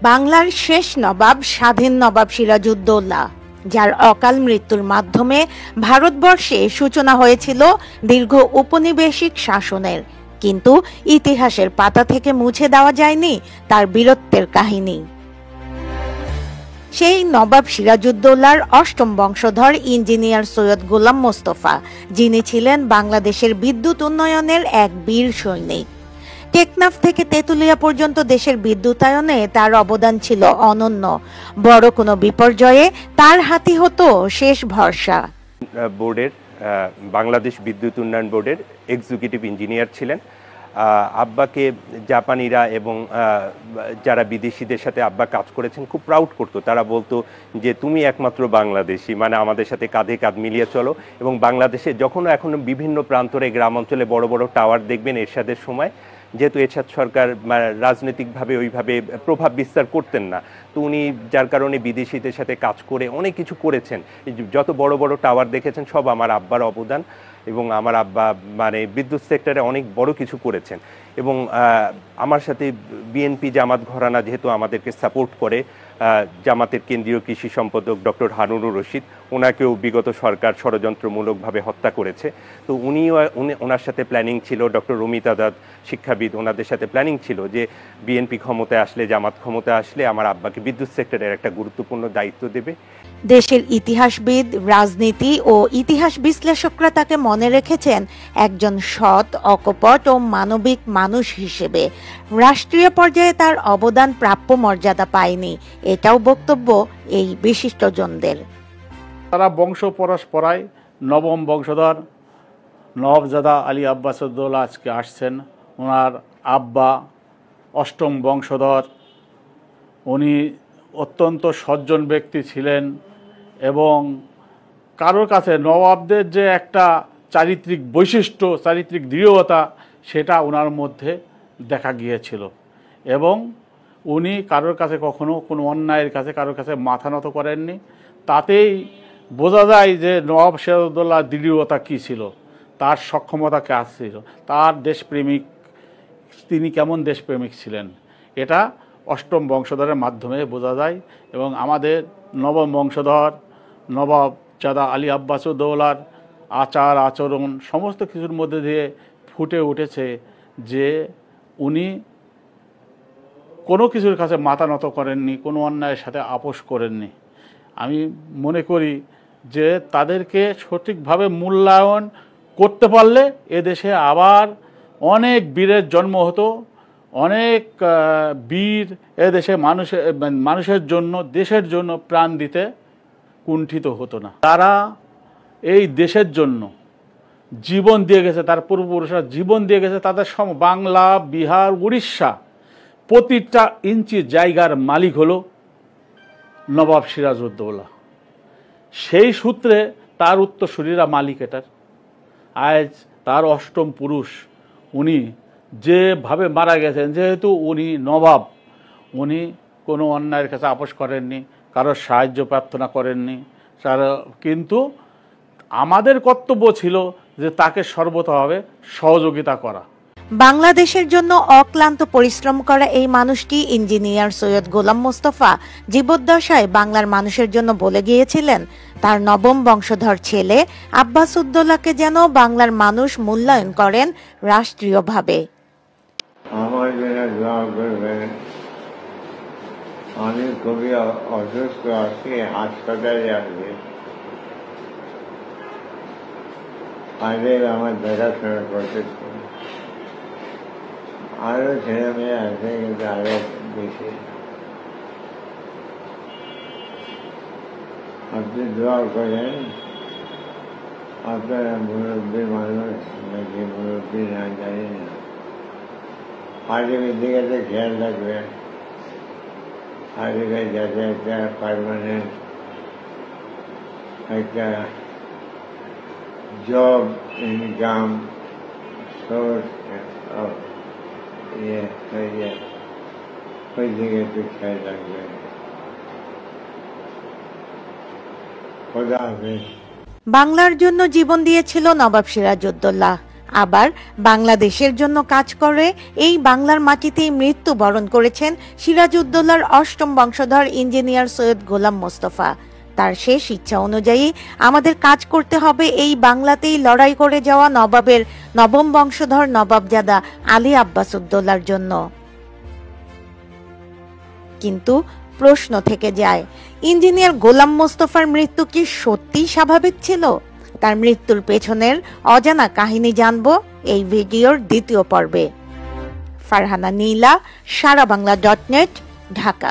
বাংলার শেষ নবাব স্বাধীন নবাব সিরাজউদ্দৌলা, যার অকাল মৃত্যুর মাধ্যমে ভারতবর্ষে সূচনা হয়েছিল দীর্ঘ উপনিবেশিক শাসনের, কিন্তু ইতিহাসের পাতা থেকে মুছে দেওয়া যায়নি তার বীরত্বের কাহিনী। সেই নবাব সিরাজউদ্দৌলার অষ্টম বংশধর ইঞ্জিনিয়ার সৈয়দ গোলাম মোস্তফা, যিনি ছিলেন বাংলাদেশের বিদ্যুৎ উন্নয়নের এক বীর সৈনিক। টেকনাফ থেকে তেঁতুলিয়া পর্যন্ত দেশের বিদ্যুতায়নে তার অবদান ছিল অনন্য। বড় কোনো বিপর্যয়ে তার হাতই হতো শেষ ভরসা। বোর্ডের বাংলাদেশ বিদ্যুৎ উন্নয়ন বোর্ডের এক্সিকিউটিভ ইঞ্জিনিয়ার ছিলেন। আব্বাকে জাপানিরা এবং যারা বিদেশিদের সাথে আব্বা কাজ করেছেন খুব প্রাউড করতো। তারা বলতো যে তুমি একমাত্র বাংলাদেশি, মানে আমাদের সাথে কাঁধে কাঁধ মিলিয়ে চলো। এবং বাংলাদেশে যখন এখনো বিভিন্ন প্রান্তরে গ্রাম অঞ্চলে বড় বড় টাওয়ার দেখবেন এরশাদের সময়, যেহেতু এরশাদ সরকার রাজনৈতিকভাবে ওইভাবে প্রভাব বিস্তার করতেন না, তো উনি যার কারণে বিদেশিদের সাথে কাজ করে অনেক কিছু করেছেন। যত বড় বড় টাওয়ার দেখেছেন সব আমার আব্বার অবদান, এবং আমার আব্বা মানে বিদ্যুৎ সেক্টরে অনেক বড় কিছু করেছেন। এবং আমার সাথে বিএনপি জামাত ঘরানা যেহেতু আমাদেরকে সাপোর্ট করে, জামাতের কেন্দ্রীয় কৃষি সম্পাদক ডক্টর হারুনুর রশিদ, ওনাকেও বিগত সরকার ষড়যন্ত্রমূলকভাবে হত্যা করেছে। তো ওনার সাথে প্ল্যানিং ছিল, ডক্টর রমিত আজাদ শিক্ষাবিদ, ওনাদের সাথে প্ল্যানিং ছিল যে বিএনপি ক্ষমতায় আসলে, জামাত ক্ষমতায় আসলে আমার আব্বাকে বিদ্যুৎ সেক্টরের একটা গুরুত্বপূর্ণ দায়িত্ব দেবে। দেশের ইতিহাসবিদ, রাজনীতি ও ইতিহাস বিশ্লেষকরা তাকে মনে রেখেছেন একজন সৎ, অকপট ও মানবিক মানুষ হিসেবে। রাষ্ট্রীয় পর্যায়ে তার অবদান প্রাপ্য মর্যাদা পায়নি, এটাও বক্তব্য এই বিশিষ্টজনদের। তারা বংশ পরস্পরায় নবম বংশধর নওয়াবজাদা আলী আব্বাসউদ্দৌলা আজকে আসছেন। ওনার আব্বা অষ্টম বংশধর, উনি অত্যন্ত সজ্জন ব্যক্তি ছিলেন এবং কারোর কাছে নবাবদের যে একটা চারিত্রিক বৈশিষ্ট্য, চারিত্রিক দৃঢ়তা, সেটা ওনার মধ্যে দেখা গিয়েছিল। এবং উনি কারোর কাছে কখনো কোনো অন্যায়ের কাছে কারোর কাছে মাথা নত করেননি। তাতেই বোঝা যায় যে নবাব সিরাজউদ্দৌলার দৃঢ়তা কী ছিল, তার সক্ষমতা কে ছিল, তার দেশপ্রেমিক, তিনি কেমন দেশপ্রেমিক ছিলেন, এটা অষ্টম বংশধরের মাধ্যমে বোঝা যায়। এবং আমাদের নবম বংশধর নবাবজাদা আলী আব্বাসউদ্দৌলার আচার আচরণ সমস্ত কিছুর মধ্যে দিয়ে ফুটে উঠেছে যে উনি কোনো কিছুর কাছে মাথা নত করেননি, কোনো অন্যায়ের সাথে আপোষ করেননি। আমি মনে করি যে তাদেরকে সঠিকভাবে মূল্যায়ন করতে পারলে এদেশে আবার অনেক বীরের জন্ম হতো, অনেক বীর এদেশে মানুষের জন্য, দেশের জন্য প্রাণ দিতে কুণ্ঠিত হতো না। তারা এই দেশের জন্য জীবন দিয়ে গেছে, তার পূর্বপুরুষরা জীবন দিয়ে গেছে। তাদের বাংলা, বিহার, উড়িষ্যা প্রতিটা ইঞ্চি জায়গার মালিক হলো নবাব সিরাজউদ্দৌলা। সেই সূত্রে তার উত্তরসূরিরা মালিক এটার। আজ তার অষ্টম পুরুষ, উনি যেভাবে মারা গেছেন, যেহেতু উনি নবাব, উনি কোনো অন্যায়ের কাছে আপোষ করেননি, কারোর সাহায্য প্রার্থনা করেননি। কিন্তু আমাদের কর্তব্য ছিল যে তাকে সর্বতভাবে সহযোগিতা করা। বাংলাদেশের জন্য অক্লান্ত পরিশ্রম করা এই মানুষটি ইঞ্জিনিয়ার সৈয়দ গোলাম মোস্তফা জীবদ্দশায় বাংলার মানুষের জন্য বলে গিয়েছিলেন তার নবম বংশধর ছেলে আব্বাসউদ্দৌলাকে যেন বাংলার মানুষ মূল্যায়ন করেন রাষ্ট্রীয়ভাবে। আমার জন্য দোয়া করবেন। আমি খুবই অসুস্থ আছি, হাসপাতালে আছি। আগে আমার দেখাশোনা করতেছে। আরো ছেলে মেয়ে আছে, কিন্তু আরো বেশি। আপনি দোয়া করেন। আপনারা মুরব্বী মানুষ নাকি মুরব্বী না জানি না, আজকের দিকে খেয়াল রাখবেন। আজকে যাতে একটা পারমানেন্ট একটা জব, ইনকাম সোর্স ওই দিকে একটু খেয়াল রাখবেন। খোদা হাফেজ। বাংলার জন্য জীবন দিয়েছিল নবাব সিরাজউদ্দৌলা। আবার বাংলাদেশের জন্য কাজ করে এই বাংলার মাটিতেই মৃত্যুবরণ করেছেন সিরাজউদ্দৌলার অষ্টম বংশধর ইঞ্জিনিয়ার সৈয়দ গোলাম মোস্তফা। তার শেষ ইচ্ছা অনুযায়ী আমাদের কাজ করতে হবে এই বাংলাতেই লড়াই করে যাওয়া নবাবের নবম বংশধর নবাবজাদা আলী আব্বাসউদ্দৌলার জন্য। কিন্তু প্রশ্ন থেকে যায়, ইঞ্জিনিয়ার গোলাম মোস্তফার মৃত্যু কি সত্যিই স্বাভাবিক ছিল? তার মৃত্যুর পেছনের অজানা কাহিনী জানব এই ভিডিওর দ্বিতীয় পর্বে। ফারহানা নীলা, সারাবাংলা.net, ঢাকা।